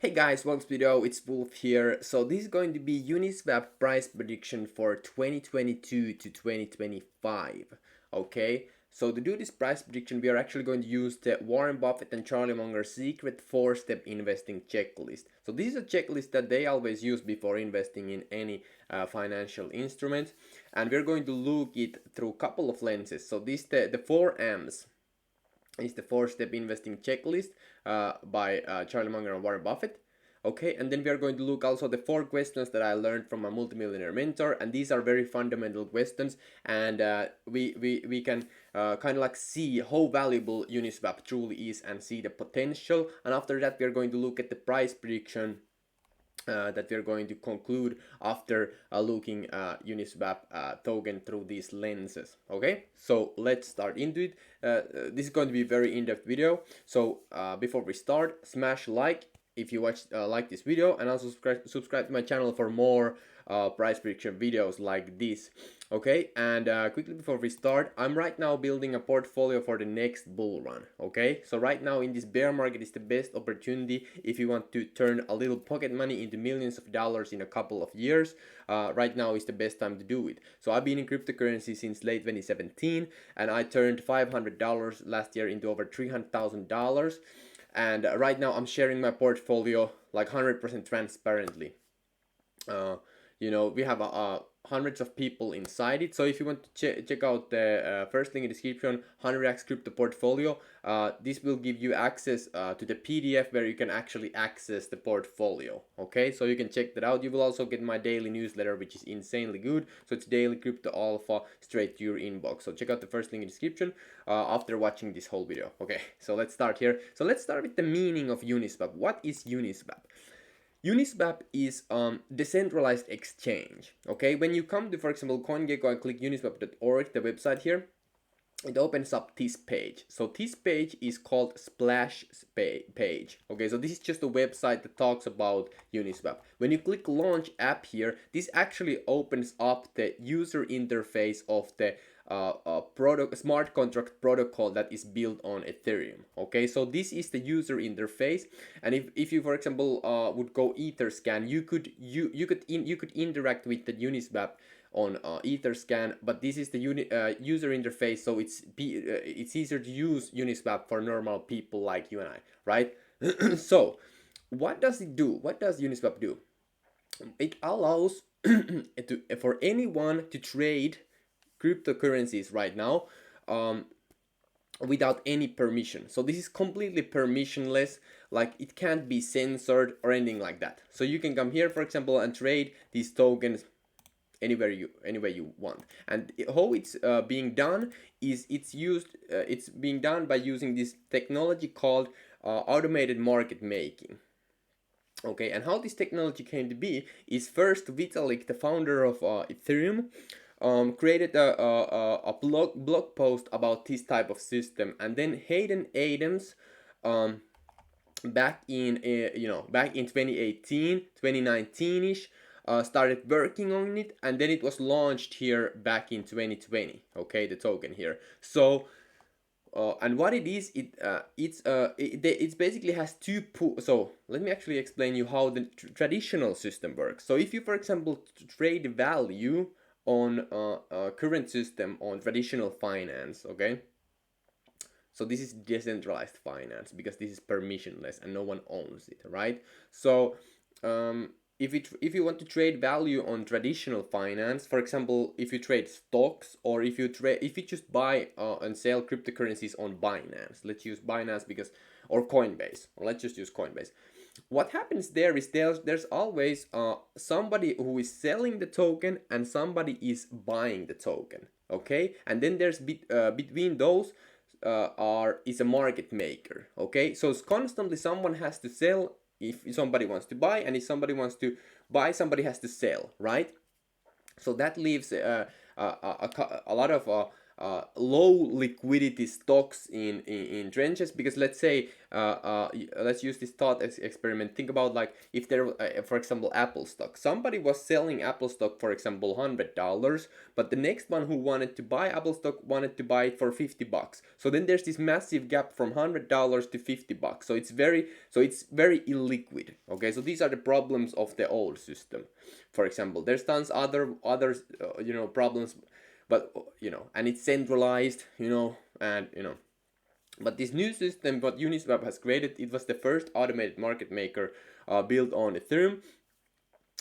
Hey guys, welcome to the video, it's Wolf here. So this is going to be Uniswap price prediction for 2022 to 2025. Okay, so to do this price prediction, we are actually going to use the Warren Buffett and Charlie Munger secret 4-step investing checklist. So this is a checklist that they always use before investing in any financial instrument. And we're going to look it through a couple of lenses. So this the 4M's is the 4-step investing checklist by Charlie Munger and Warren Buffett. Okay, and then we are going to look also the 4 questions that I learned from a multimillionaire mentor, and these are very fundamental questions, and we can kind of like see how valuable Uniswap truly is and see the potential. And after that, we are going to look at the price prediction that we're going to conclude after looking Uniswap token through these lenses. Okay, so let's start into it. This is going to be a very in-depth video. So before we start, smash like if you like this video, and also subscribe to my channel for more price prediction videos like this. Okay, and quickly before we start, I'm right now building a portfolio for the next bull run. Okay, so right now in this bear market is the best opportunity if you want to turn a little pocket money into millions of dollars in a couple of years. Right now is the best time to do it. So I've been in cryptocurrency since late 2017, and I turned $500 last year into over $300,000. And right now I'm sharing my portfolio like 100% transparently. We have hundreds of people inside it. So if you want to check out the first link in the description, 100x crypto portfolio, this will give you access to the PDF where you can actually access the portfolio. Okay, so you can check that out. You will also get my daily newsletter, which is insanely good. So it's daily crypto alpha straight to your inbox. So check out the first link in the description after watching this whole video. Okay, so let's start here. So let's start with the meaning of Uniswap. What is Uniswap? Uniswap is decentralized exchange. Okay, when you come to, for example, CoinGecko and click uniswap.org, the website here, it opens up this page. So this page is called splash page. Okay, so this is just a website that talks about Uniswap. When you click launch app here, this actually opens up the user interface of the smart contract protocol that is built on Ethereum. Okay, so this is the user interface, and if you, for example, would go Etherscan, you could interact with the Uniswap on Etherscan, but this is the user interface, so it's easier to use Uniswap for normal people like you and I, right? So what does it do? What does Uniswap do? It allows for anyone to trade cryptocurrencies right now without any permission. So this is completely permissionless, like it can't be censored or anything like that. So you can come here, for example, and trade these tokens anywhere you want. And how it's being done is it's being done by using this technology called automated market making. Okay, and how this technology came to be is first Vitalik, the founder of Ethereum, created a blog post about this type of system, and then Hayden Adams back in 2018 2019ish started working on it, and then it was launched here back in 2020. Okay, the token here. So and what it is, it basically has two so let me actually explain you how the traditional system works. So if you, for example, trade value on current system on traditional finance, okay, so this is decentralized finance because this is permissionless and no one owns it, right? So if you want to trade value on traditional finance, for example, if you trade stocks, or if you just buy and sell cryptocurrencies on Binance, let's use Binance or Coinbase, or let's just use Coinbase. What happens there is there's always somebody who is selling the token and somebody is buying the token. Okay, and then there's between those is a market maker. Okay, so it's constantly someone has to sell if somebody wants to buy, and if somebody wants to buy, somebody has to sell, right? So that leaves a lot of low liquidity stocks in trenches, because let's say let's use this thought experiment. Think about like if there for example Apple stock, somebody was selling Apple stock for example $100, but the next one who wanted to buy Apple stock wanted to buy it for $50. So then there's this massive gap from $100 to $50. So it's very illiquid. Okay, so these are the problems of the old system. For example, there's tons others problems, but and it's centralized, and but this new system what Uniswap has created, it was the first automated market maker built on Ethereum.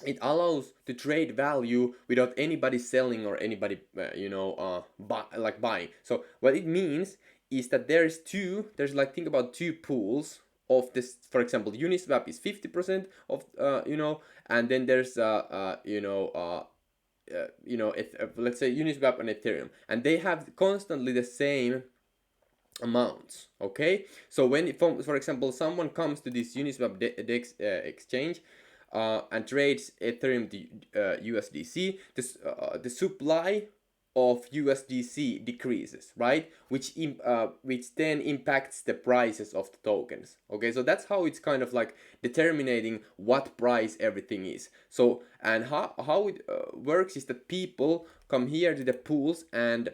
It allows to trade value without anybody selling or anybody buying. So what it means is that there's like, think about two pools of this. For example, Uniswap is 50% of and then there's let's say Uniswap and Ethereum, and they have constantly the same amounts. Okay, so when for example someone comes to this Uniswap exchange and trades Ethereum to USDC, the supply of USDC decreases, right? Which then impacts the prices of the tokens. Okay, so that's how it's kind of like determining what price everything is. So, and how it works is that people come here to the pools and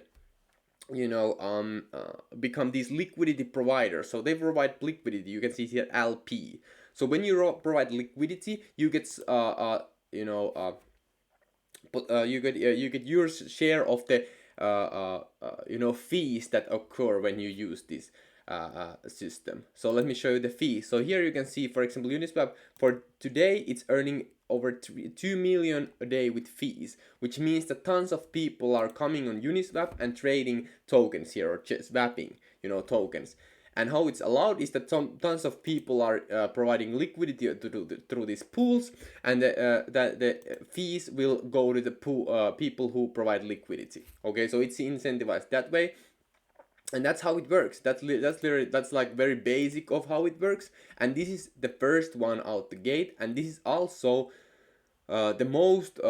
become these liquidity providers. So they provide liquidity. You can see here LP. So when you provide liquidity, you get you get your share of the fees that occur when you use this system. So let me show you the fees. So here you can see, for example, Uniswap for today it's earning over 2 million a day with fees, which means that tons of people are coming on Uniswap and trading tokens here, or just swapping tokens. And how it's allowed is that tons of people are providing liquidity through these pools, and the fees will go to the people who provide liquidity. Okay, so it's incentivized that way, and that's how it works. That's like very basic of how it works. And this is the first one out the gate, and this is also the most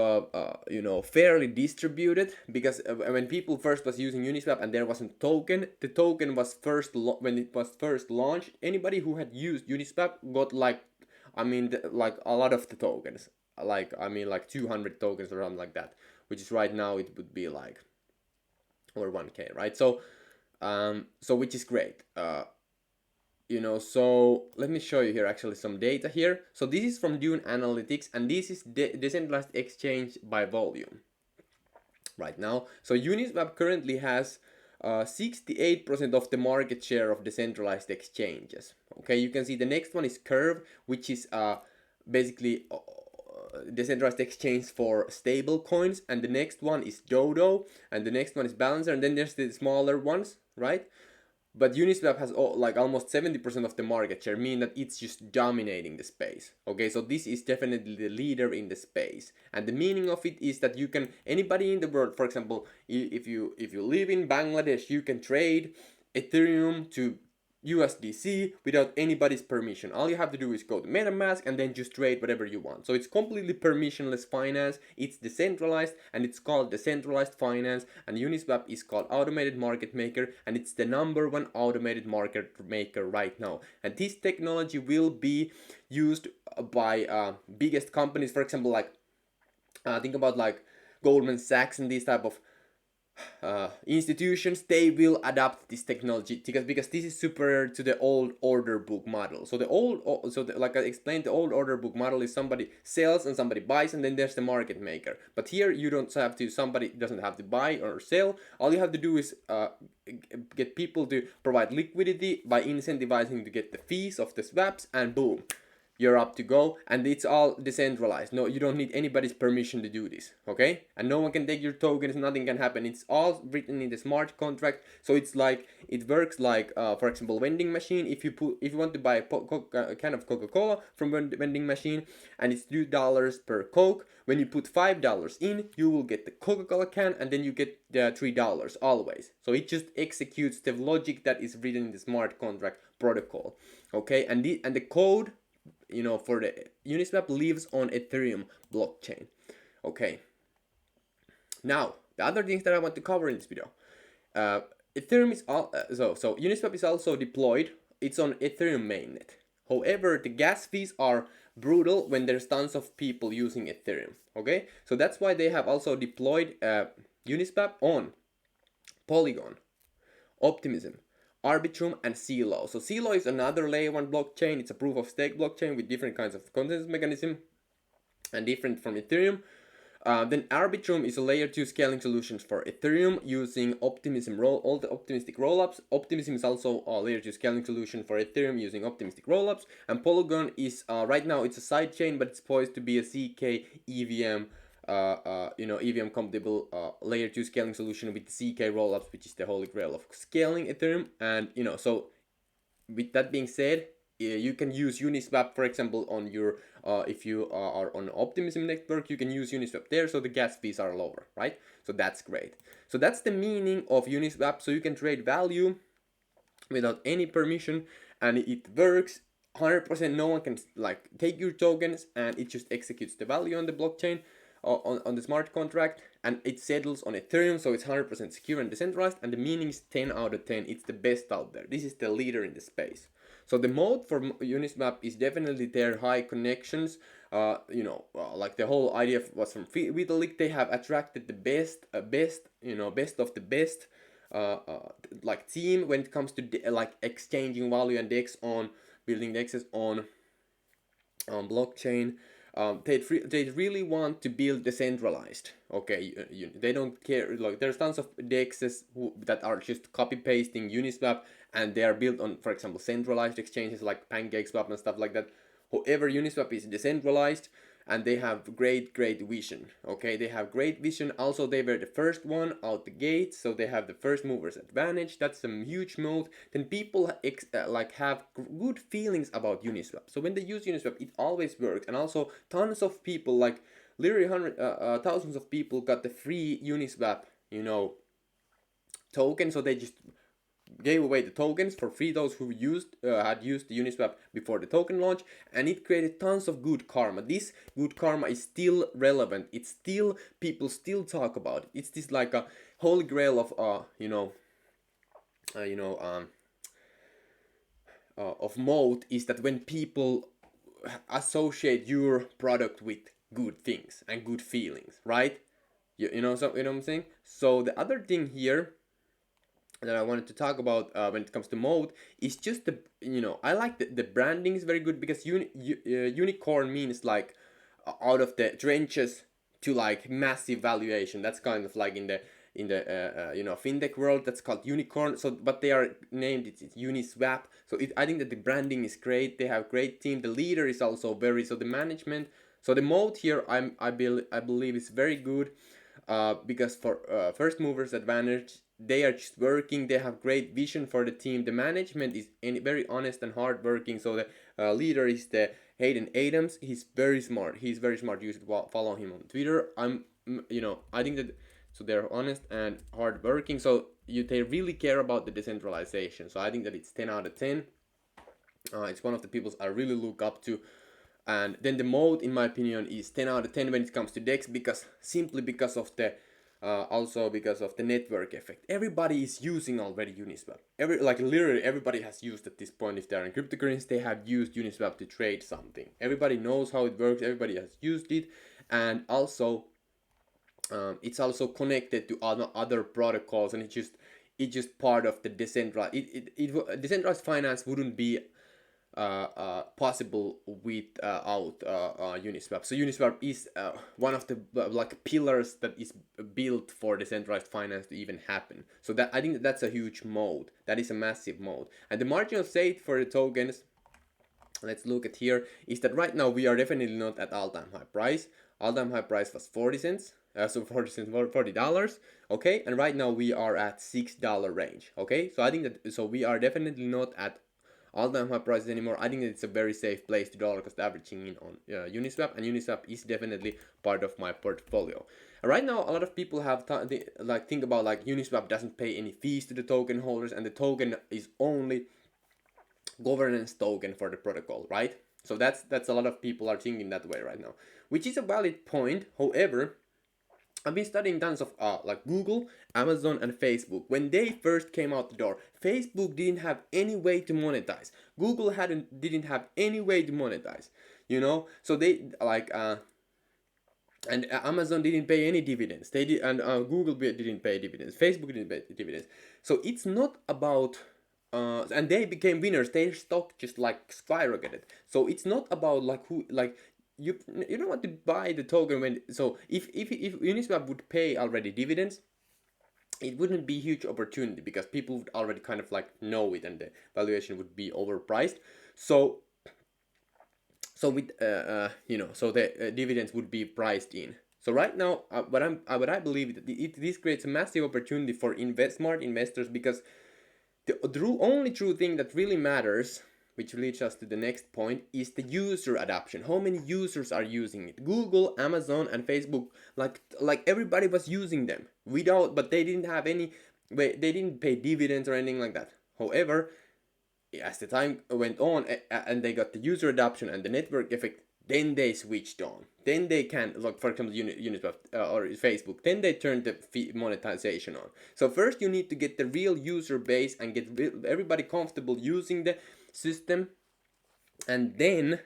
fairly distributed, because when people first was using Uniswap and there wasn't token, the token was when it was first launched, anybody who had used Uniswap got like like a lot of the tokens, like 200 tokens or something like that, which is right now it would be like over 1k, right? So which is great. So let me show you here actually some data here. So this is from Dune Analytics, and this is Decentralized Exchange by volume right now. So Uniswap currently has 68% of the market share of decentralized exchanges. Okay, you can see the next one is Curve, which is basically decentralized exchange for stable coins, and the next one is Dodo, and the next one is Balancer, and then there's the smaller ones, right? But Uniswap has like almost 70% of the market share, meaning that it's just dominating the space. Okay, so this is definitely the leader in the space. And the meaning of it is that you can, anybody in the world, for example, if you live in Bangladesh, you can trade Ethereum to USDC without anybody's permission. All you have to do is go to MetaMask and then just trade whatever you want. So it's completely permissionless finance. It's decentralized, and it's called decentralized finance. And Uniswap is called automated market maker, and it's the #1 automated market maker right now. And this technology will be used by biggest companies. For example, like think about like Goldman Sachs and these type of institutions. They will adopt this technology because this is superior to the old order book model. So like I explained, the old order book model is somebody sells and somebody buys, and then there's the market maker. But here you don't have to, somebody doesn't have to buy or sell. All you have to do is get people to provide liquidity by incentivizing to get the fees of the swaps, and boom, you're up to go. And it's all decentralized. No, you don't need anybody's permission to do this. Okay, and no one can take your tokens, nothing can happen. It's all written in the smart contract. So it's like, it works like for example vending machine. If you want to buy a can of Coca-Cola from vending machine, and it's $2 per Coke, when you put $5 in, you will get the Coca-Cola can, and then you get the $3 always. So it just executes the logic that is written in the smart contract protocol. Okay, and the code for the Uniswap lives on Ethereum blockchain. Okay, now the other things that I want to cover in this video, uh, Ethereum is so Uniswap is also deployed. It's on Ethereum mainnet. However, the gas fees are brutal when there's tons of people using Ethereum. Okay, so that's why they have also deployed Uniswap on Polygon, Optimism, Arbitrum, and CLO. So CLO is another layer 1 blockchain. It's a proof of stake blockchain with different kinds of consensus mechanism and different from Ethereum. Then Arbitrum is a layer 2 scaling solutions for Ethereum using Optimism all the optimistic rollups. Optimism is also a layer 2 scaling solution for Ethereum using optimistic rollups. And Polygon is right now it's a sidechain, but it's poised to be a CK EVM, EVM compatible layer 2 scaling solution with the CK rollups, which is the holy grail of scaling Ethereum. And so with that being said, you can use Uniswap, for example, on your if you are on Optimism network, you can use Uniswap there, so the gas fees are lower, right? So that's great. So that's the meaning of Uniswap. So you can trade value without any permission, and it works 100%. No one can like take your tokens, and it just executes the value on the blockchain, on the smart contract, and it settles on Ethereum, so it's 100% secure and decentralized. And the meaning is 10 out of 10. It's the best out there. This is the leader in the space. So the mode for Uniswap is definitely their high connections. Like the whole idea was from Vitalik. They have attracted the best of the best, like team when it comes to like exchanging value and DEX on building DEXs on blockchain. They really want to build decentralized. Okay, they don't care. Like there's tons of DEXs that are just copy pasting Uniswap, and they are built on, for example, centralized exchanges like PancakeSwap and stuff like that. However, Uniswap is decentralized, and they have great vision. Okay, they have great vision. Also, they were the first one out the gate, so they have the first movers advantage. That's a huge moat. Then people like have good feelings about Uniswap. So when they use Uniswap, it always works. And also, tons of people, like literally thousands of people, got the free Uniswap, token. So they just gave away the tokens for free, those who had used the Uniswap before the token launch, and it created tons of good karma. This good karma is still relevant. It's still, people still talk about it. It's this like a holy grail of of mode, is that when people associate your product with good things and good feelings, right? You know what I'm saying? So the other thing here that I wanted to talk about when it comes to mode is just the I like the branding is very good, because unicorn means like out of the trenches to like massive valuation. That's kind of like in the fintech world, that's called unicorn. So but they are named it's Uniswap. So I think that the branding is great. They have great team. The leader is also very, so the management. So the mode here I believe is very good, because for first movers advantage, they are just working. They have great vision for the team. The management is very honest and hard working. So the leader is the Hayden Adams. He's very smart. You should follow him on Twitter. I think that, so they're honest and hard working. So they really care about the decentralization. So I think that it's 10 out of 10. It's one of the people I really look up to. And then the mode, in my opinion, is 10 out of 10 when it comes to DEX, simply because of the also because of the network effect. Everybody is using already Uniswap. Literally everybody has used at this point. If they are in cryptocurrencies, they have used Uniswap to trade something. Everybody knows how it works. Everybody has used it, and also it's also connected to other protocols, and it's just part of the decentralized. Decentralized finance wouldn't be possible without Uniswap. So Uniswap is one of the like pillars that is built for decentralized finance to even happen. So that I think that's a huge mode. That is a massive mode. And the margin of safety for the tokens, let's look at here, is that right now we are definitely not at all-time high price. All-time high price was 40 cents. So 40 cents, $40. Okay, and right now we are at $6 range. Okay, so I think that we are definitely not at all-time high prices anymore. I think that it's a very safe place to dollar cost averaging in on Uniswap, and Uniswap is definitely part of my portfolio. Right now, a lot of people have think about like Uniswap doesn't pay any fees to the token holders, and the token is only governance token for the protocol, right? So that's a lot of people are thinking that way right now, which is a valid point. However, I've been studying tons of like Google, Amazon, and Facebook. When they first came out the door, Facebook didn't have any way to monetize. Google didn't have any way to monetize. You know, so they like and Amazon didn't pay any dividends. They did, and Google didn't pay dividends. Facebook didn't pay dividends. So it's not about. And they became winners. Their stock just like skyrocketed. So it's not about like who like you don't want to buy the token when so if Uniswap would pay already dividends, it wouldn't be a huge opportunity because people would already kind of like know it and the valuation would be overpriced. So with so the dividends would be priced in. So right now, what I believe that this creates a massive opportunity for smart investors because the only true thing that really matters, which leads us to the next point, is the user adoption. How many users are using it? Google, Amazon, and Facebook, like everybody was using them but they didn't have any, they didn't pay dividends or anything like that. However, as the time went on and they got the user adoption and the network effect, then they switched on. Then they can, like for example, Uniswap or Facebook, then they turned the monetization on. So first you need to get the real user base and get everybody comfortable using the system, and then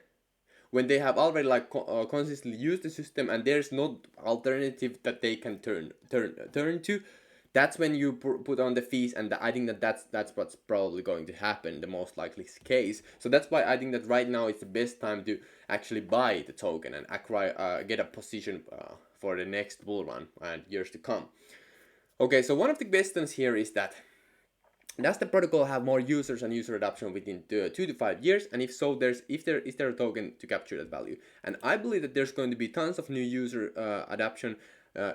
when they have already like consistently used the system and there's no alternative that they can turn to, that's when you put on the fees. And I think that's what's probably going to happen, the most likely case. So that's why I think that right now it's the best time to actually buy the token and acquire get a position for the next bull run and years to come. Okay, so one of the questions here is that does the protocol have more users and user adoption within 2 to 5 years? And if so, is there a token to capture that value? And I believe that there's going to be tons of new user adoption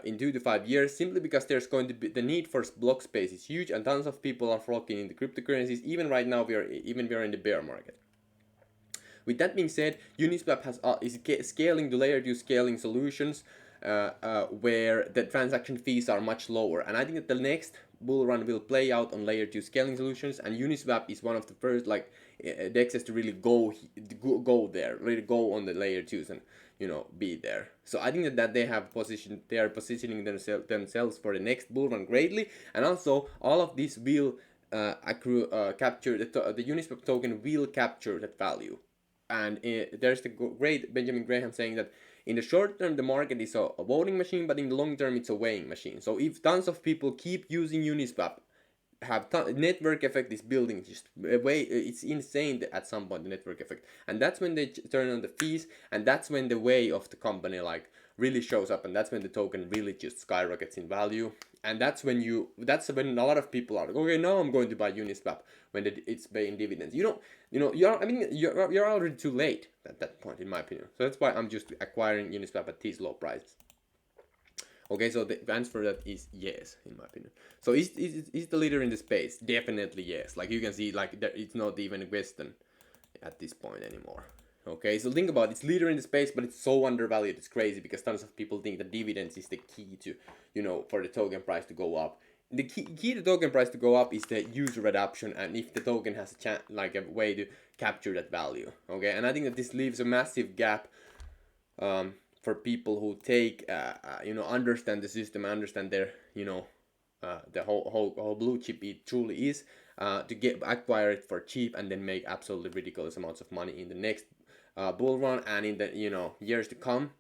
in 2 to 5 years, simply because there's going to be the need for block space is huge, and tons of people are flocking into cryptocurrencies. Even right now, we are in the bear market. With that being said, Uniswap is scaling to layer 2 scaling solutions where the transaction fees are much lower. And I think that the next bull run will play out on layer 2 scaling solutions, and Uniswap is one of the first like dexes to really go there, really go on the layer 2s and be there. So I think that they are positioning themselves for the next bull run greatly, and also all of this will capture the Uniswap token will capture that value. And there's the great Benjamin Graham saying that in the short term the market is a voting machine, but in the long term it's a weighing machine. So if tons of people keep using Uniswap, network effect is building just it's insane at some point, the network effect, and that's when they turn on the fees, and that's when the way of the company like really shows up, and that's when the token really just skyrockets in value. And that's when a lot of people are like, okay, now I'm going to buy Uniswap when it's paying dividends. You're already too late at that point, in my opinion. So that's why I'm just acquiring Uniswap at these low prices. Okay, so the answer for that is yes, in my opinion. So is the leader in the space? Definitely yes. Like you can see, like it's not even a question at this point anymore. Okay, so think about it. It's leader in the space, but it's so undervalued. It's crazy because tons of people think that dividends is the key to, for the token price to go up. The key to token price to go up is the user adoption, and if the token has a way to capture that value. Okay, and I think that this leaves a massive gap for people who take understand the system, understand their the whole blue chip it truly is, to acquire it for cheap and then make absolutely ridiculous amounts of money in the next bull run and in the years to come,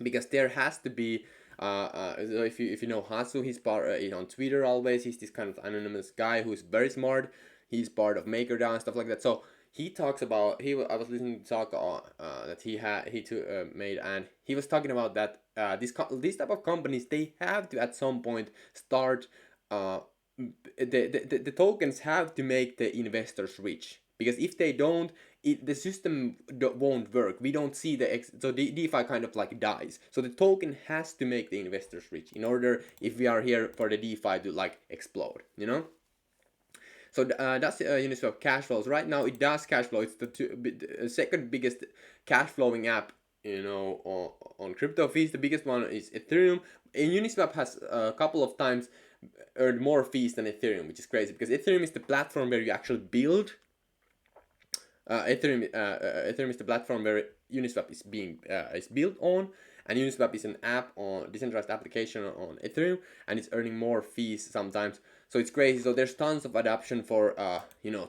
because there has to be so if you know Hasu, he's part on Twitter always. He's this kind of anonymous guy who's very smart. He's part of MakerDAO and stuff like that. So he talks about I was listening to talk that he made, and he was talking about that these type of companies, they have to at some point start the tokens have to make the investors rich, because if they don't, the system won't work. We don't see so the DeFi kind of like dies. So the token has to make the investors rich in order, if we are here for the DeFi to like explode, So that's Uniswap cash flows. Right now it does cash flow. It's the second biggest cash flowing app, on crypto fees. The biggest one is Ethereum. And Uniswap has a couple of times earned more fees than Ethereum, which is crazy because Ethereum is the platform where you actually build Ethereum is the platform where Uniswap is built on, and Uniswap is an app on decentralized application on Ethereum, and it's earning more fees sometimes. So it's crazy. So there's tons of adoption for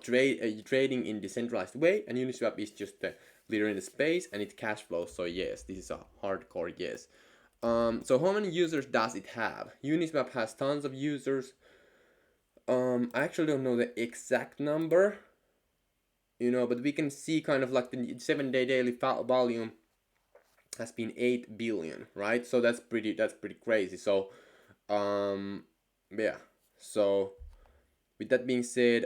trading in decentralized way, and Uniswap is just the leader in the space, and it cash flows. So yes, this is a hardcore yes. So how many users does it have? Uniswap has tons of users. I actually don't know the exact number, but we can see kind of like the 7-day daily volume has been 8 billion, right? So that's pretty crazy. So yeah. So with that being said,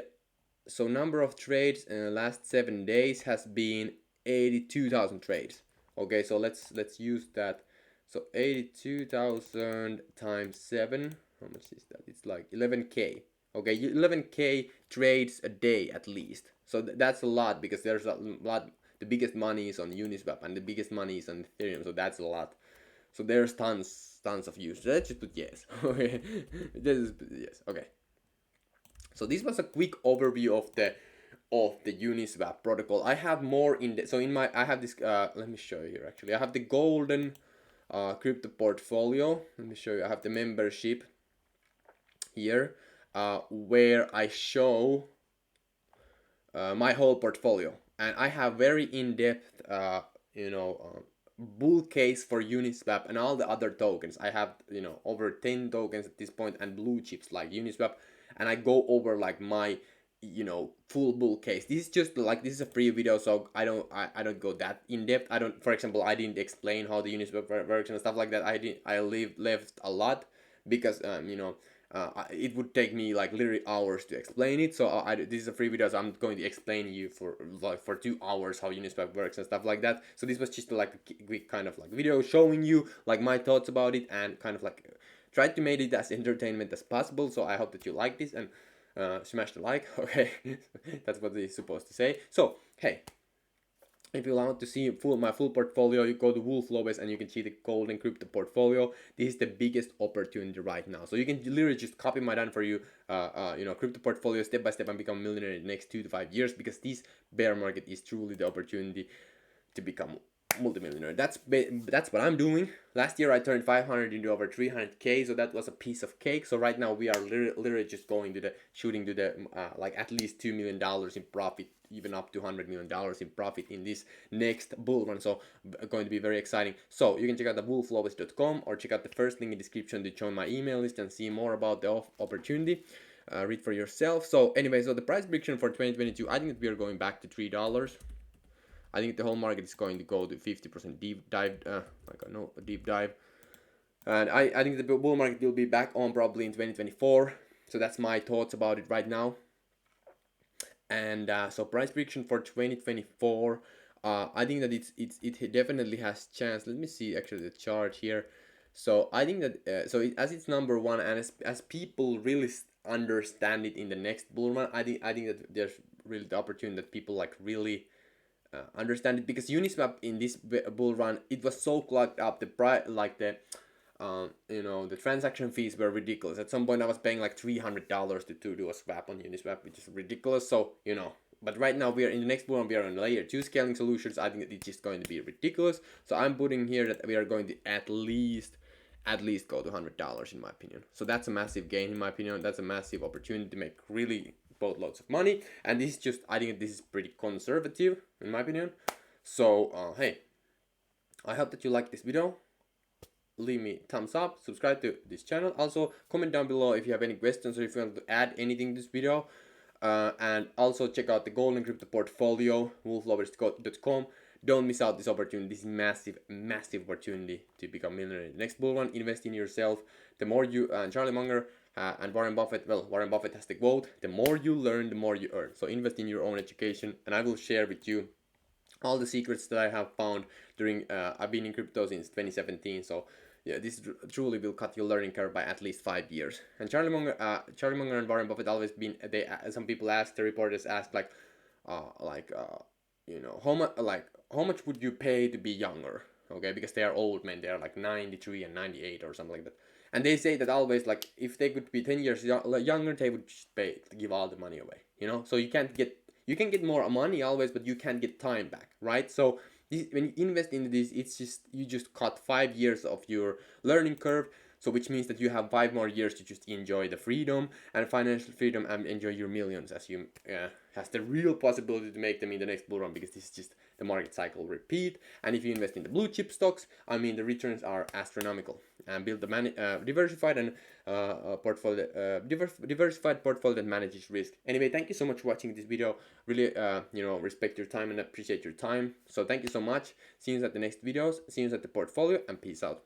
so number of trades in the last 7 days has been 82,000 trades. Okay, so let's use that. So 82,000 times 7, how much is that? It's like 11k. Okay, 11k trades a day at least. So that's a lot, because there's a lot. The biggest money is on Uniswap and the biggest money is on Ethereum, so that's a lot. So there's tons of users. Let's just put yes. Okay, this is yes. Okay. So this was a quick overview of the Uniswap protocol. I have more in the, so in my, I have this, let me show you here actually. I have the golden crypto portfolio. Let me show you. I have the membership here, where I show my whole portfolio, and I have very in-depth bull case for Uniswap and all the other tokens. I have over 10 tokens at this point, and blue chips like Uniswap, and I go over like my full bull case. This is just like, this is a free video, so I don't go that in depth. I don't, for example, I didn't explain how the Uniswap works and stuff like that. I left a lot, because it would take me like literally hours to explain it. So this is a free video, so I'm going to explain you for 2 hours how Uniswap works and stuff like that. So this was just like a quick kind of like video showing you like my thoughts about it, and kind of like tried to make it as entertainment as possible. So I hope that you like this, and smash the like. Okay, that's what it's supposed to say. So hey, if you want to see my full portfolio, you go to Wolf Lopez and you can see the golden crypto portfolio. This is the biggest opportunity right now. So you can literally just copy my done for you, crypto portfolio step by step and become a millionaire in the next 2 to 5 years, because this bear market is truly the opportunity to become multimillionaire. That's what I'm doing. Last year I turned 500 into over 300k, so that was a piece of cake. So right now we are literally just going to the shooting to the like at least $2 million in profit, even up to $100 million in profit in this next bull run. So going to be very exciting. So you can check out the wolflopez.com, or check out the first link in the description to join my email list and see more about the opportunity. Read for yourself. So anyway, so the price prediction for 2022, I think that we are going back to $3. I think the whole market is going to go to 50% deep dive, deep dive. And I think the bull market will be back on probably in 2024. So that's my thoughts about it right now. And so price prediction for 2024, I think that it definitely has chance. Let me see actually the chart here. So I think that as it's number one, and as people really understand it in the next bull run, I think that there's really the opportunity that people like really understand it, because Uniswap in this bull run, it was so clogged up. The price, like the the transaction fees were ridiculous. At some point I was paying like $300 to do a swap on Uniswap, which is ridiculous. So but right now we are in the next bull run, we are on layer 2 scaling solutions. I think it's just going to be ridiculous. So I'm putting here that we are going to at least go to $100 in my opinion. So that's a massive gain in my opinion. That's a massive opportunity to make really boatloads of money, and this is just, I think this is pretty conservative in my opinion. So hey, I hope that you like this video. Leave me thumbs up, subscribe to this channel, also comment down below if you have any questions or if you want to add anything to this video, and also check out the golden crypto portfolio, wolflovers.com. Don't miss out this opportunity. This is massive opportunity to become a millionaire in the next bull run. Invest in yourself. The more you, Charlie Munger and Warren Buffett, Warren Buffett has the quote, the more you learn, the more you earn. So invest in your own education, and I will share with you all the secrets that I have found during, I've been in crypto since 2017. So yeah, this truly will cut your learning curve by at least 5 years. And Charlie Munger and Warren Buffett always been, some people ask, the reporters ask like how much would you pay to be younger? Okay, because they are old men, they are like 93 and 98 or something like that. And they say that always, like, if they could be 10 years younger, they would just give all the money away, So you you can get more money always, but you can't get time back, right? So when you invest into this, it's just you just cut 5 years of your learning curve. So which means that you have 5 more years to just enjoy the freedom and financial freedom and enjoy your millions as you has the real possibility to make them in the next bull run, because this is just the market cycle repeat. And if you invest in the blue chip stocks, I mean, the returns are astronomical. And build a diversified and diversified portfolio that manages risk. Anyway, thank you so much for watching this video. Really, respect your time and appreciate your time. So thank you so much. See you at the next videos. See you at the portfolio, and peace out.